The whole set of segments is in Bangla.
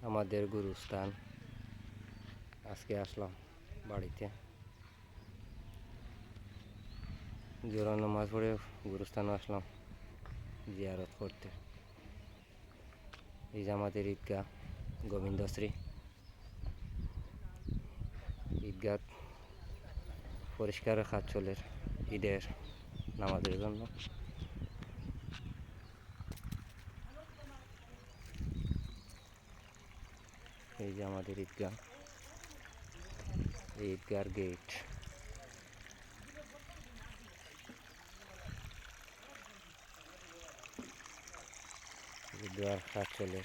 আমাদের গুরুস্থান। আজকে আসলাম বাড়িতে, জোহর নামাজ পড়ে গুরুস্থানে আসলাম জিয়ারত করতে। এই যে আমাদের ঈদগাহ গোবিন্দশ্রী। ঈদগাহ পরিষ্কার কাজ চলে ঈদের নামাজের জন্য। এই যে আমাদের ঈদগাহ, এই ঈদগাহর গেট। ঈদগাহর কাজ চলে।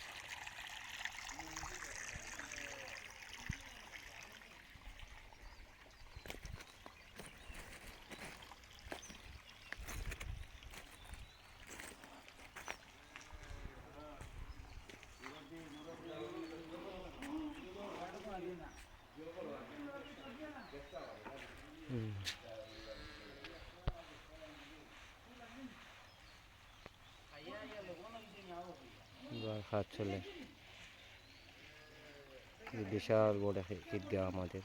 কাজ চলে। বিশাল বড় ঈদগাহ আমাদের।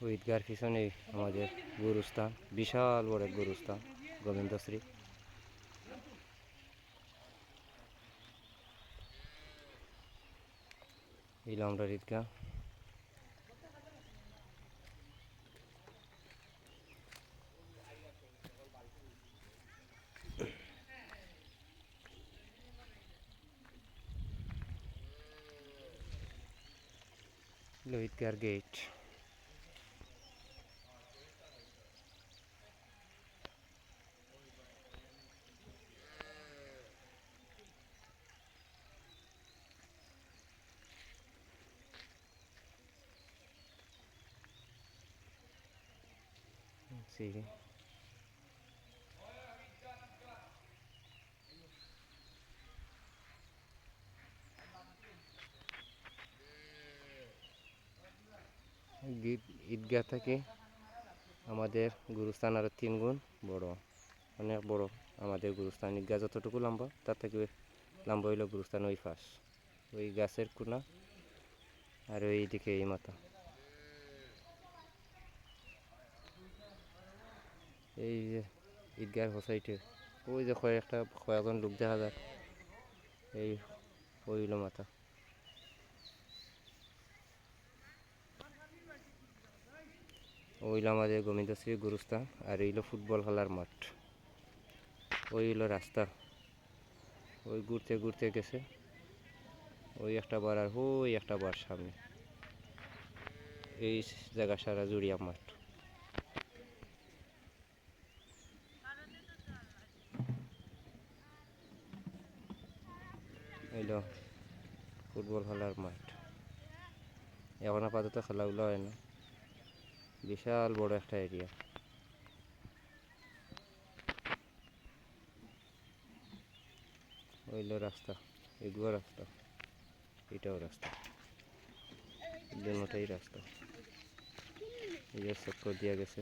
ওই ঈদগাহর পিছনে আমাদের গুরুস্থান, বিশাল বড় গুরুস্থান গোবিন্দশ্রী। এই আমরা ঈদগাহ। ঈদগাহর গেট। সিঁড়ি। ঈদগাহ থেকে আমাদের গুরুস্থান আরও 3 গুণ বড়, অনেক বড়। আমাদের গুরুস্থান ঈদগাহ যতটুকু লম্বা, তার থেকে লম্বা হইল গুরুস্থান ওই পাশ, ওই গাছের কোনা, আর ওই দিকে এই মাথা। এই যে ঈদগাহর হোসাইটে ওই যে কয়েকজন লোক দেখা যায়, এই ওইল মাথা। ওইল আমাদের গোবিন্দশ্রী গুরুস্থান, আর এইল ফুটবল খেলার মাঠ। ওই হলো রাস্তা, ওই ঘুরতে ঘুরতে গেছে, ওই একটা বার আর ওই একটা বার সামনে। এই জায়গা সারা জুড়িয়া মাঠ। হইল ফুটবল খেলার মাঠ। এখন আপাতত খেলাগুলো হয় না, বিশাল বড় একটা এরিয়া। হইল রাস্তা, এগুলো রাস্তা, এটাও রাস্তা, দুটাই রাস্তা। এই যে চক্কর দিয়া গেছে।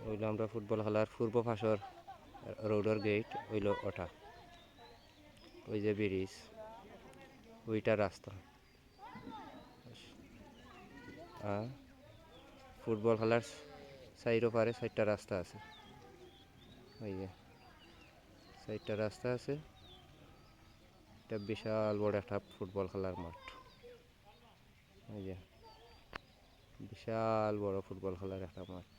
হইল আমরা ফুটবল খেলার পূর্ব পাশর রোডের গেট হইল ওটা। ওই যে ব্রিজ, ওইটা রাস্তা। ফুটবল খেলার সাইডও পারে 4টা রাস্তা আছে। ওই যে 4টা রাস্তা আছে। এটা বিশাল বড় একটা ফুটবল খেলার মাঠ। ওই যে বিশাল বড় ফুটবল খেলার একটা মাঠ।